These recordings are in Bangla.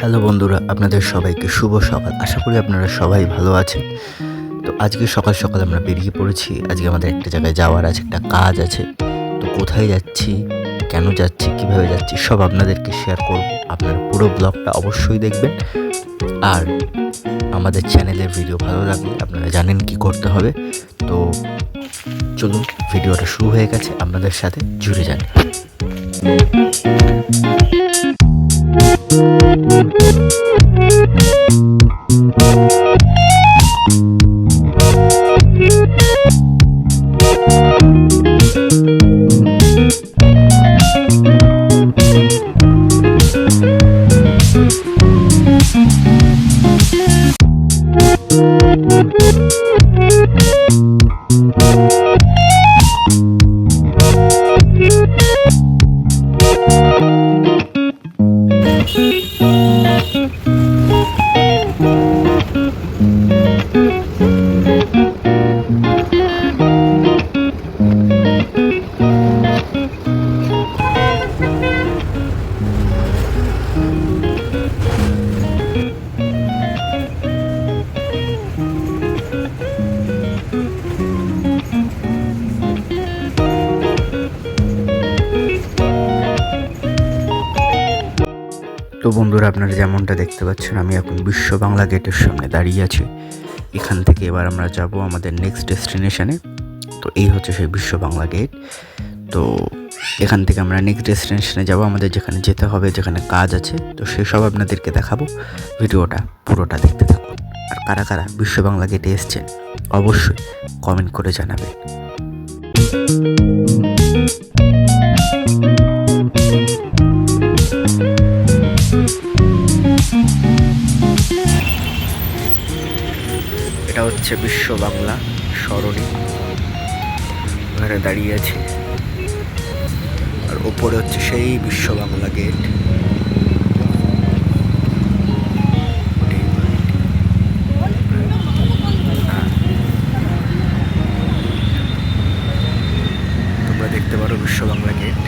হ্যালো বন্ধুরা, আপনাদের সবাইকে শুভ সকাল। আশা করি আপনারা সবাই ভালো আছেন। তো আজকে সকাল সকাল আমরা বেরিয়ে পড়েছি। আজকে আমাদের একটা জায়গায় যাওয়ার আছে, একটা কাজ আছে। তো কোথায় যাচ্ছি, কেন যাচ্ছি, কিভাবে যাচ্ছি সব আপনাদেরকে শেয়ার করব। আপনারা পুরো ব্লগটা অবশ্যই দেখবেন। আর আমাদের চ্যানেলের ভিডিও ভালো লাগলে আপনারা জানেন কি করতে হবে। তো চলুন, ভিডিওটা শুরু হয়ে গেছে, আপনাদের সাথে জুড়ে যান। তো বন্ধুরা, আপনারা যেমনটা দেখতে পাচ্ছেন, আমি এখন বিশ্ব বাংলা গেটের সামনে দাঁড়িয়ে আছি। এখান থেকে এবার আমরা যাব আমাদের নেক্সট ডেস্টিনেশনে। তো এই হচ্ছে সেই বিশ্ব বাংলা গেট। তো এখান থেকে আমরা নেক্সট ডেস্টিনেশনে যাব, আমাদের যেখানে যেতে হবে, যেখানে কাজ আছে। তো সেসব আপনাদেরকে দেখাবো। ভিডিওটা পুরোটা দেখতে থাকুন। আর কারা কারা বিশ্ব বাংলা গেটে এসছেন অবশ্যই কমেন্ট করে জানাবেন। এটা হচ্ছে বিশ্ব বাংলা সরণি, ওখানে দাঁড়িয়ে আছি। আর ওপরে হচ্ছে সেই বিশ্ব বাংলা গেট। তোমরা দেখতে পারো বিশ্ব বাংলা গেট।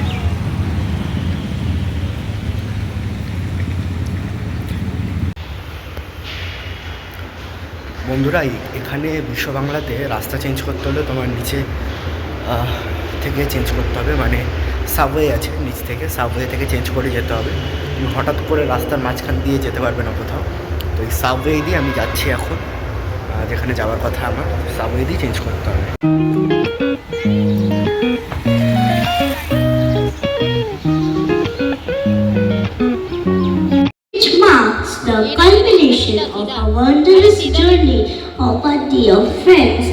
বন্ধুরা, এখানে বিশ্ব বাংলাতে রাস্তা চেঞ্জ করতে হলে তোমার নিচে থেকে চেঞ্জ করতে হবে, মানে সাবওয়ে আছে, নিচ থেকে সাবওয়ে থেকে চেঞ্জ করে যেতে হবে। তুমি হঠাৎ করে রাস্তার মাঝখান দিয়ে যেতে পারবে না কোথাও। তো এই সাবওয়ে দিয়ে আমি যাচ্ছি এখন, যেখানে যাওয়ার কথা আমার। সাবওয়ে দিয়ে চেঞ্জ করতে হবে। Marks the culmination of a wondrous journey of our dear friends.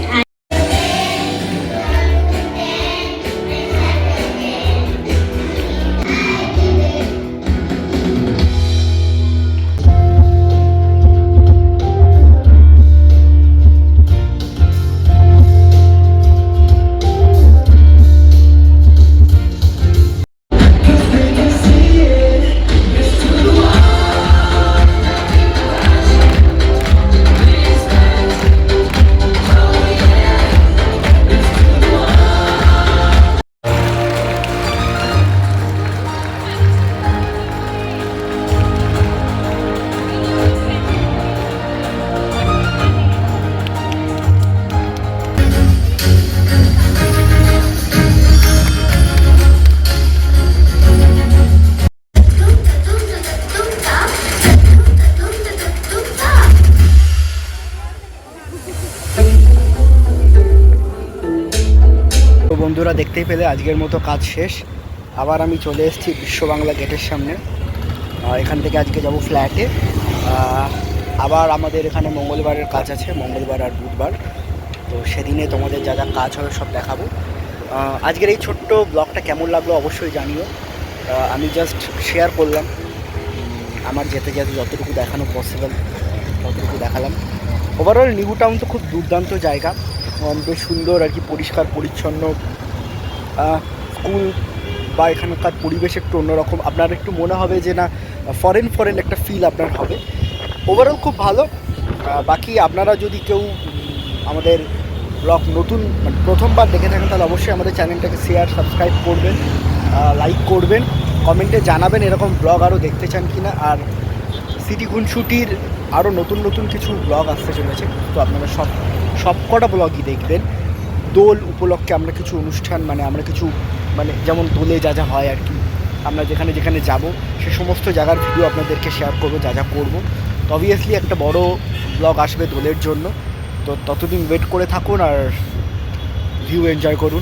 বন্ধুরা, দেখতেই পেলে আজকের মতো কাজ শেষ। আবার আমি চলে এসেছি বিশ্ব বাংলা গেটের সামনে। এখান থেকে আজকে যাব ফ্ল্যাটে। আবার আমাদের এখানে মঙ্গলবারের কাজ আছে, মঙ্গলবার আর বুধবার। তো সেদিনে তোমাদের যা যা কাজ হবে সব দেখাবো। আজকের এই ছোট্ট ব্লগটা কেমন লাগলো অবশ্যই জানিও। আমি জাস্ট শেয়ার করলাম, আমার যেতে যেতে যতটুকু দেখানো পসিবল ততটুকু দেখালাম। ওভারঅল নিউ টাউন তো খুব দুর্দান্ত জায়গা, বেশ সুন্দর আর কি, পরিষ্কার পরিচ্ছন্ন। স্কুল বা এখানকার পরিবেশ একটু অন্যরকম, আপনার একটু মনে হবে যে না ফরেন একটা ফিল আপনার হবে। ওভারঅল খুব ভালো। বাকি আপনারা যদি কেউ আমাদের ব্লগ নতুন মানে প্রথমবার দেখে থাকেন, তাহলে অবশ্যই আমাদের চ্যানেলটাকে শেয়ার সাবস্ক্রাইব করবেন, লাইক করবেন, কমেন্টে জানাবেন এরকম ব্লগ আরও দেখতে চান কি না। আর সিটি খুনসুটির আরও নতুন নতুন কিছু ব্লগ আসতে চলেছে, তো আপনারা সব কটা ব্লগই দেখবেন। দোল উপলক্ষে আমরা কিছু অনুষ্ঠান আমরা কিছু যেমন দোলে যা যা হয় আর কি, আমরা যেখানে যেখানে যাব সে সমস্ত জায়গার ভিডিও আপনাদেরকে শেয়ার করবো, যা যা করবো। তো অবভিয়াসলি একটা বড় ব্লগ আসবে দোলের জন্য, তো ততদিন ওয়েট করে থাকুন আর ভিউ এনজয় করুন।